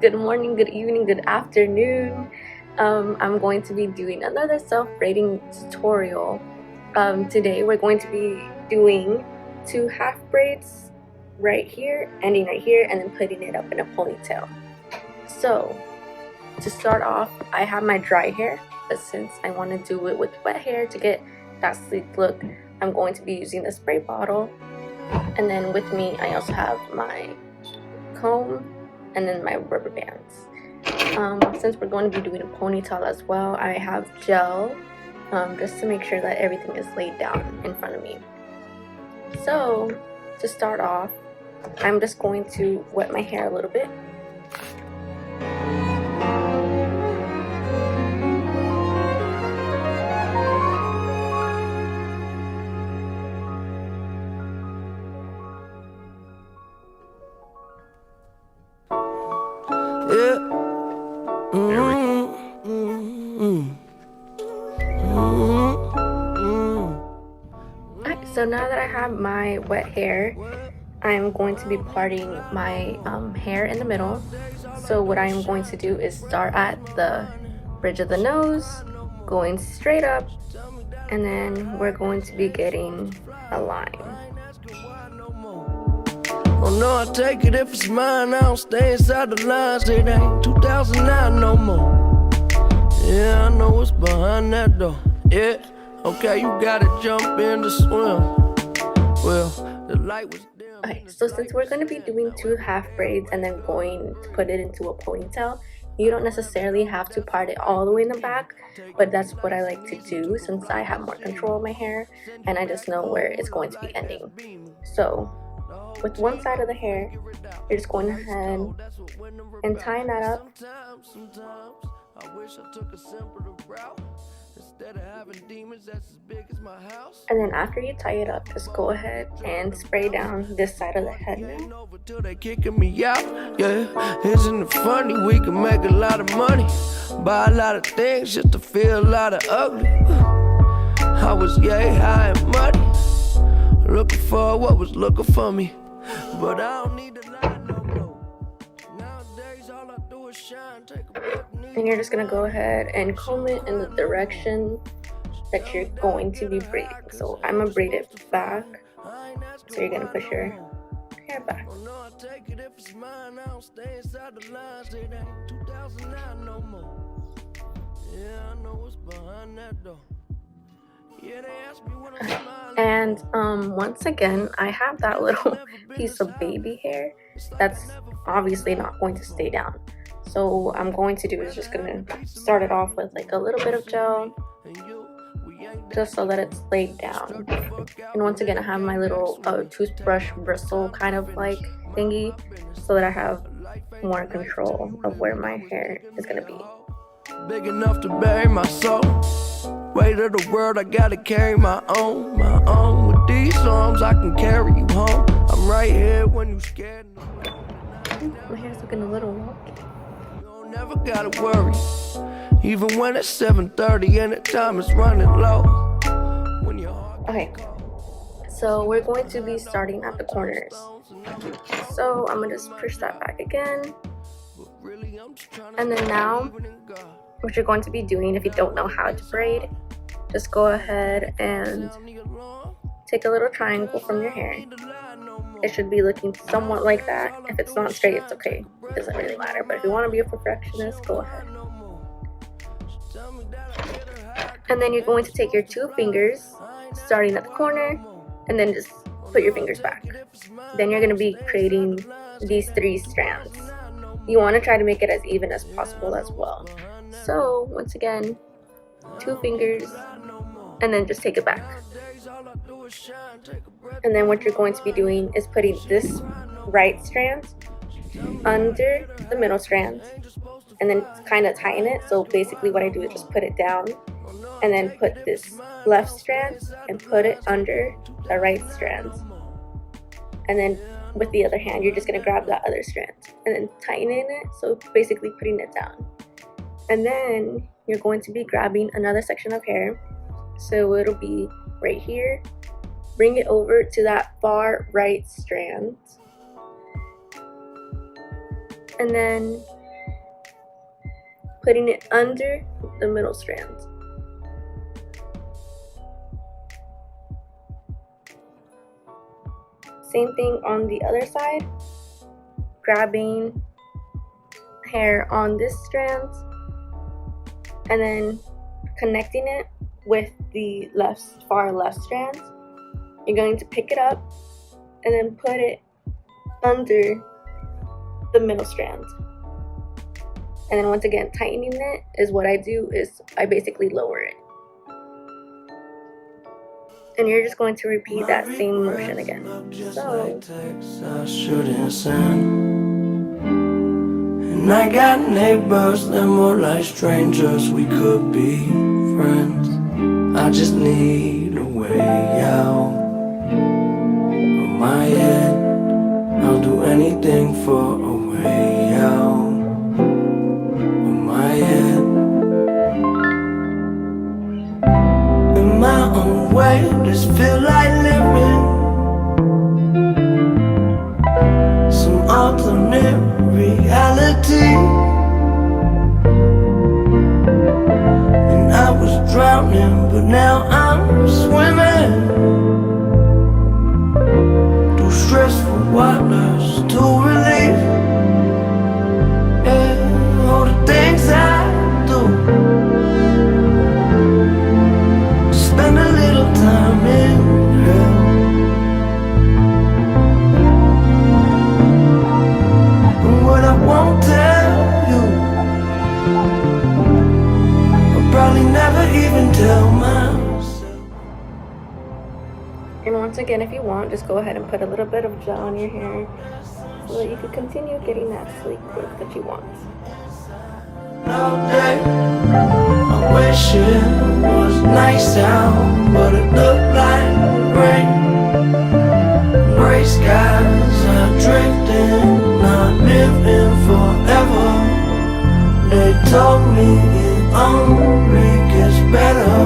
Good morning, good evening, good afternoon. I'm going to be doing another self-braiding tutorial. Today we're going to be doing 2 half braids right here, ending right here, and then putting it up in a ponytail. So to start off, I have my dry hair, but since I want to do it with wet hair to get that sleek look, I'm going to be using the spray bottle. And then with me, I also have my comb and then my rubber bands. Since we're going to be doing a ponytail as well, I have gel just to make sure that everything is laid down in front of me. So to start off, I'm just going to wet my hair a little bit. So now that I have my wet hair, I'm going to be parting my hair in the middle. So what I'm going to do is start at the bridge of the nose, going straight up, and then we're going to be getting a line. Oh no, I take it if it's mine, I don't stay inside the lines. It ain't 2009 no more. Yeah, I know what's behind that door. Yeah, okay, you gotta jump in to swim. Well, the light was dim. Okay, so since we're going to be doing 2 half braids and then going to put it into a ponytail, you don't necessarily have to part it all the way in the back, but that's what I like to do since I have more control of my hair and I just know where it's going to be ending. So with one side of the hair, you're just going ahead and tying that up. And then after you tie it up, just go ahead and spray down this side of the head now. They kicking me out, yeah. Isn't it funny? We can make a lot of money, buy a lot of things just to feel a lot of ugly. I was yay high and muddy, looking for what was looking for me, but I don't need to lie no more. Nowadays all I do is shine, take a breath. And you're just gonna go ahead and comb it in the direction that you're going to be braiding. So I'm gonna braid it back. So you're gonna push your hair back. And once again, I have that little piece of baby hair that's obviously not going to stay down. So what I'm going to do is just gonna start it off with like a little bit of gel, just so that it's laid down. And once again, I have my little toothbrush bristle kind of like thingy, so that I have more control of where my hair is gonna be. Big enough to bury my soul. Weight of the world, I gotta carry my own. With these arms, I can carry you home. I'm right here when you scared. My hair's looking a little wonky. Never gotta worry, even when it's 7:30 and the time is running low. Okay, so we're going to be starting at the corners. So I'm gonna just push that back again. And then now, what you're going to be doing, if you don't know how to braid, just go ahead and take a little triangle from your hair. It should be looking somewhat like that. If it's not straight, it's okay. It doesn't really matter. But if you want to be a perfectionist, go ahead. And then you're going to take your 2 fingers, starting at the corner, and then just put your fingers back. Then you're going to be creating these 3 strands. You want to try to make it as even as possible as well. So once again, 2 fingers, and then just take it back. And then what you're going to be doing is putting this right strand under the middle strand and then kind of tighten it. So basically what I do is just put it down and then put this left strand and put it under the right strand. And then with the other hand, you're just going to grab that other strand and then tighten it. So basically putting it down. And then you're going to be grabbing another section of hair. So it'll be right here. Bring it over to that far right strand. And then putting it under the middle strand. Same thing on the other side, grabbing hair on this strand and then connecting it with the far left strand. You're going to pick it up and then put it under the middle strand. And then once again, tightening it is what I do, is I basically lower it. And you're just going to repeat that same motion again. So, and I got neighbors, they're more like strangers. We could be friends. I just need a way out of my head. I'll do anything for a way out of my head. In my own way, just feel like living some alternate reality. And I was drowning, but now I'm swimming through stressful waters to relieve, yeah, all the things I do. Spend a little time in hell. And what I won't tell you, I'll probably never even tell myself. and once again, if you want, just go ahead and put a little bit of gel on your hair so that you can continue getting that sleek look that you want. All day, I wish it was nice out, but it looked like rain. Gray skies are drifting, not living forever. They told me it only gets better.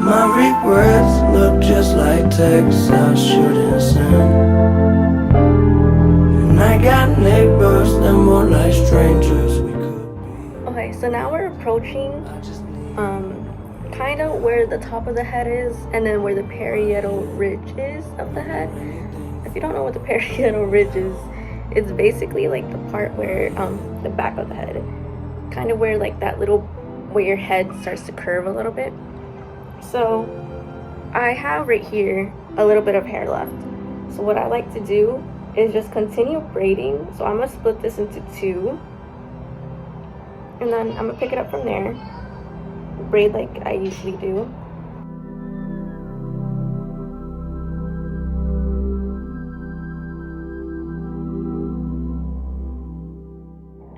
My regrets look just like texts I shouldn't send. And I got neighbors, they're more like strangers. We could be. Okay, so now we're approaching kind of where the top of the head is, and then where the parietal ridge is of the head. If you don't know what the parietal ridge is, it's basically like the part where the back of the head, kind of where like that little, where your head starts to curve a little bit. So I have right here a little bit of hair left. So what I like to do is just continue braiding. So I'm gonna split this into two, and then I'm gonna pick it up from there, braid like I usually do.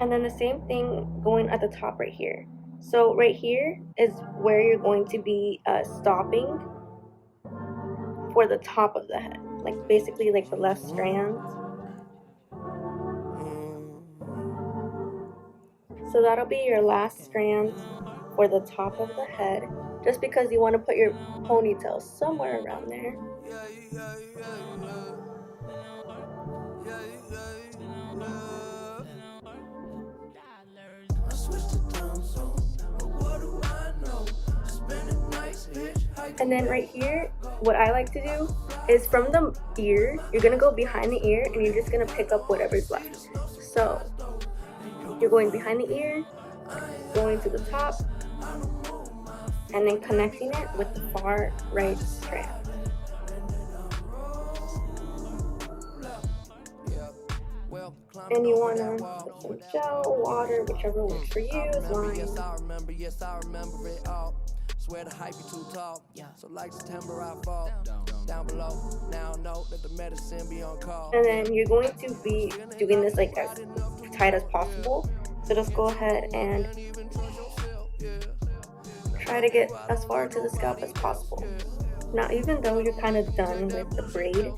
And then the same thing going at the top right here. So right here is where you're going to be stopping for the top of the head, like basically like the left strand. So that'll be your last strand for the top of the head, just because you want to put your ponytail somewhere around there. And then right here, what I like to do is from the ear, you're gonna go behind the ear and you're just gonna pick up whatever's left. So you're going behind the ear, going to the top, and then connecting it with the far right strand. And you want to put some gel, water, whichever works for you, is lime. Yes, I remember it all. Swear the hype be too tall. So like September I fall down below. Now know that the medicine be on call. And then you're going to be doing this like as tight as possible. So just go ahead and try to get as far to the scalp as possible. Now, even though you're kind of done with the braid,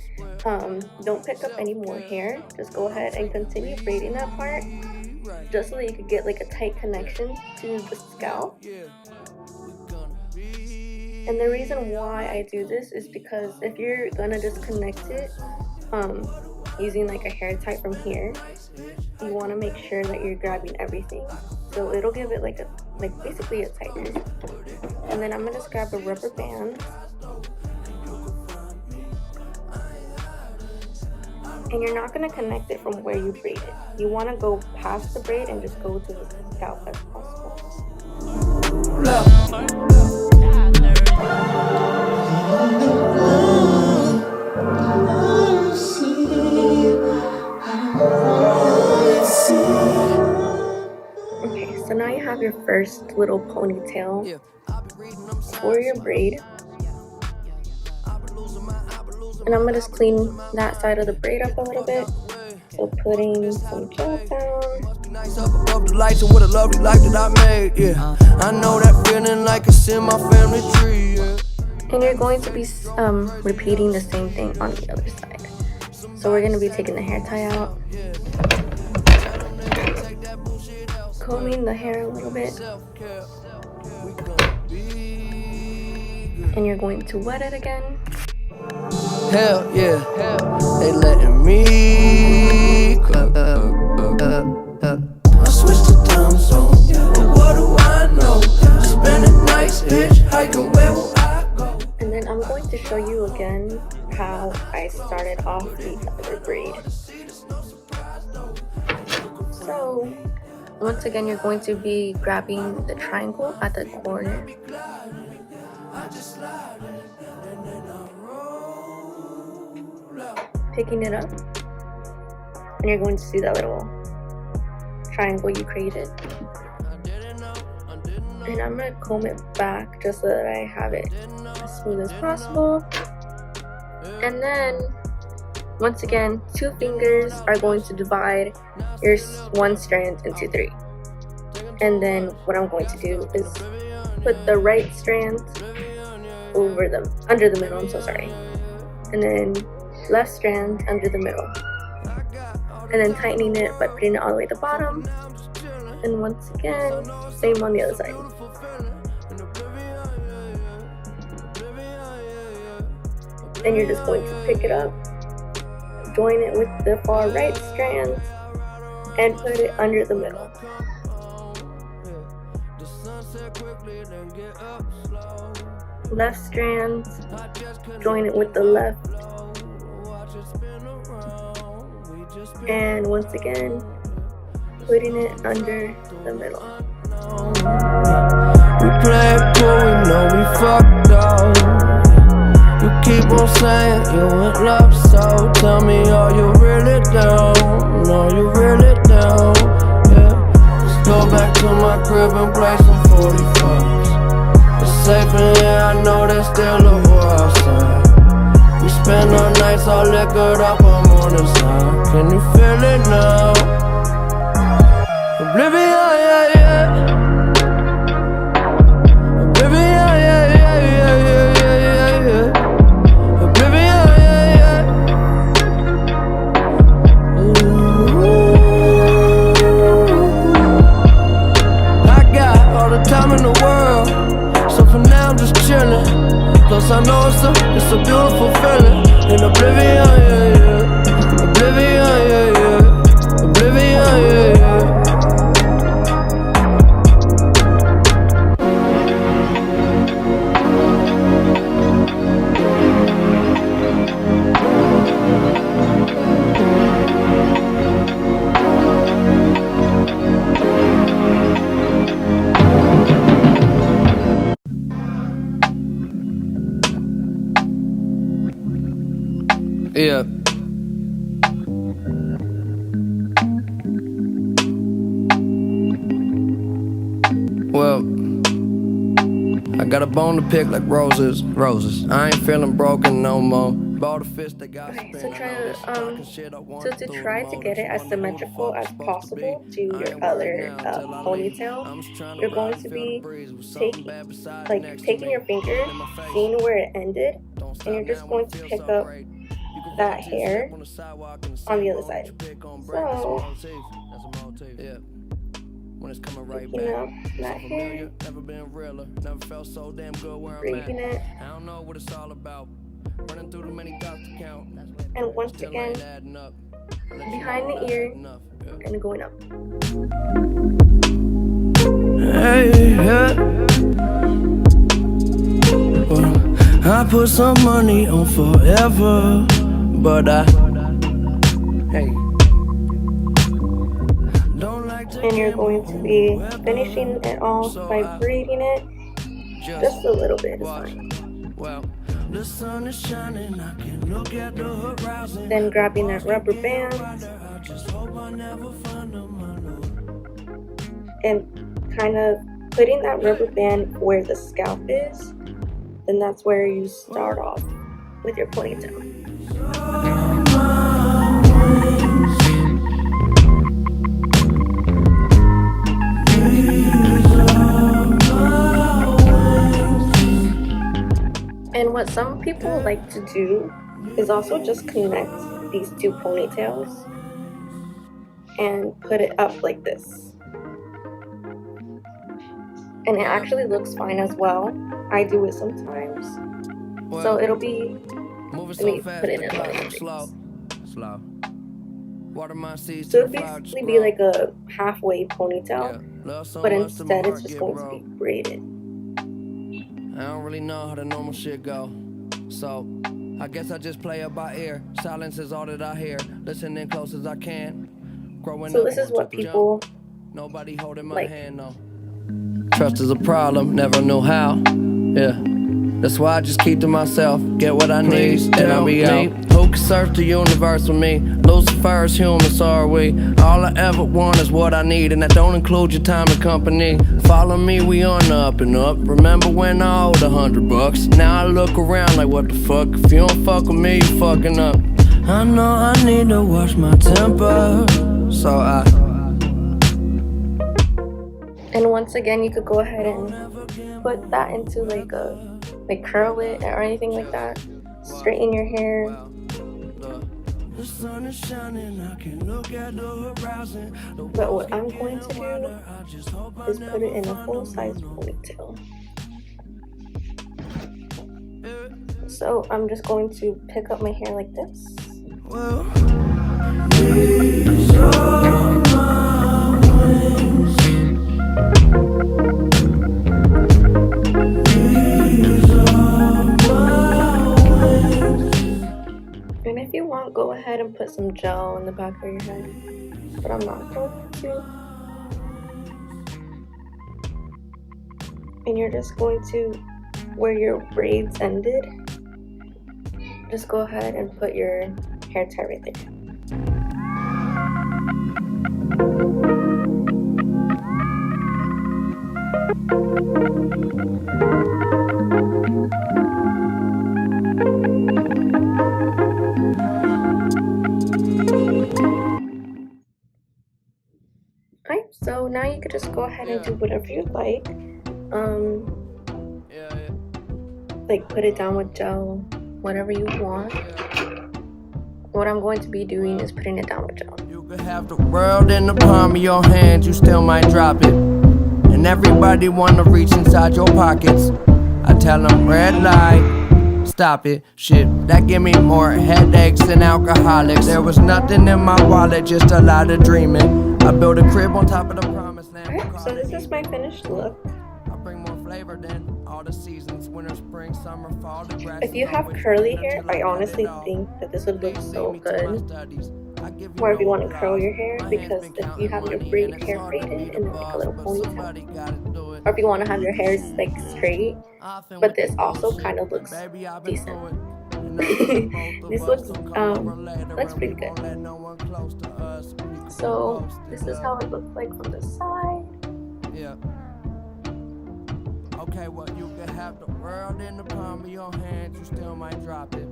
don't pick up any more hair. Just go ahead and continue braiding that part, just so that you could get like a tight connection to the scalp. And the reason why I do this is because if you're gonna just connect it using like a hair tie from here, you want to make sure that you're grabbing everything, so it'll give it like basically a tighten. And then I'm gonna just grab a rubber band, and you're not gonna connect it from where you braid it. You want to go past the braid and just go to the scalp as possible. Okay, so now you have your first little ponytail for your braid. And I'm gonna just clean that side of the braid up a little bit. So putting some gel down. Nice up above the lights and what a lovely life that I made, yeah. I know that feeling like it's in my family tree, yeah. And you're going to be repeating the same thing on the other side. So we're gonna be taking the hair tie out, combing the hair a little bit, and you're going to wet it again. Hell yeah, they letting me clap. I switched to time zone, but what do I know? Spending nights hitchhiking, where will I go? And then I'm going to show you again how I started off the other braid. So once again, you're going to be grabbing the triangle at the corner, picking it up, and you're going to see that little triangle you created. And I'm going to comb it back just so that I have it as smooth as possible. And then once again, 2 fingers are going to divide your 1 strand into 3. And then what I'm going to do is put the right strand under the middle, I'm so sorry. And then left strand under the middle. And then tightening it by putting it all the way at the bottom. And once again, same on the other side. Then you're just going to pick it up, join it with the far right strand, and put it under the middle. Left strand, join it with the left, and once again, putting it under the middle. We play it cool, we know we fucked up. You keep on saying you in love, so tell me, are you really down? Are you really down? Yeah. Let's go back to my crib and play some 45s. It's safe in here, I know there's still a war outside. We spend our nights all liquored up on morning side. Can you feel it now? Oblivion, yeah, yeah. Oblivion, yeah, yeah, yeah, yeah, yeah, yeah. Oblivion, yeah, yeah. Ooh. I got all the time in the world, so for now I'm just chillin'. Plus I know it's a beautiful feeling. In oblivion, yeah, yeah. Oblivion, yeah, yeah. Oblivion, yeah, yeah. Yeah. Well, I got a bone to pick like roses. I ain't feeling broken no more. Bought a fist that got Okay, so to try to get it as symmetrical as possible to your other ponytail, you're going to be taking your finger, seeing where it ended, and you're just going to pick up that hair on the other side. So, picking up that hair, braiding it, and once again, behind the ear and going up. Hey, yeah. Well, I put some money on forever, but hey. And you're going to be finishing it off by braiding it. Just a little bit is fine. Then grabbing that rubber band and kind of putting that rubber band where the scalp is, then that's where you start off with your ponytail. And what some people like to do is also just connect these two ponytails and put it up like this. And it actually looks fine as well. I do it sometimes. So it'll be, let me put it in a slow. So it'll basically be like a halfway ponytail, but instead it's just going to be braided. I don't really know how the normal shit go, so I guess I just play it by ear. Silence is all that I hear. Listening close as I can. So this is what people nobody holding my like. hand, no. Trust is a problem, never knew how. Yeah, that's why I just keep to myself. Get what I need, and I'll be out. Who can search the universe with me? Lucifer's human, so are we. All I ever want is what I need, and that don't include your time and company. Follow me, we on the up and up. Remember when I owed $100? Now I look around like, what the fuck? If you don't fuck with me, you fucking up. I know I need to watch my temper, so And once again, you could go ahead and put that into like curl it or anything like that. Straighten your hair. But what I'm going to do is put it in a full-size ponytail. So I'm just going to pick up my hair like this. These are my wings. And if you want, go ahead and put some gel in the back of your head, but I'm not going to. And you're just going to, where your braids ended, just go ahead and put your hair tie right there. Alright, so now you could just go ahead and do whatever you like. Like put it down with gel, whatever you want. What I'm going to be doing is putting it down with gel. You could have the world in the palm of your hands, you still might drop it. And everybody wanna reach inside your pockets. I tell them red light, stop it. Shit, that give me more headaches than alcoholics. There was nothing in my wallet, just a lot of dreaming. I built a crib on top of the promised land. Alright, so this is my finished look. Bring more flavor than all the seasons, winter, spring, summer, fall. The grass if you have curly hair, I honestly think that this would look so good. Or if you want to curl your hair, because if you have your hair braided and then like a little ponytail, or if you want to have your hair like straight, but this also kind of looks decent. This looks pretty good. So this is how it looks like from the side. Yeah. Okay, well, you can have the world in the palm of your hands, you still might drop it.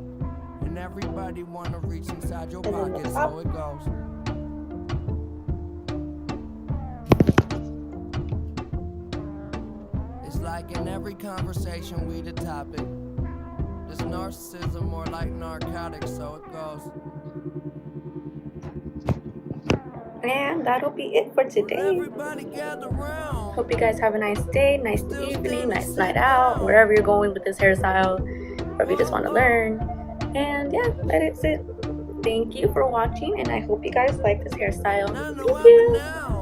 And everybody wanna reach inside your pocket, so it goes. It's like in every conversation we the topic. This narcissism more like narcotics, so it goes. And that'll be it for today. Hope you guys have a nice day, nice evening, nice night out, wherever you're going with this hairstyle, or if you just want to learn. And yeah, that is it. thank you for watching, and I hope you guys like this hairstyle. Thank you.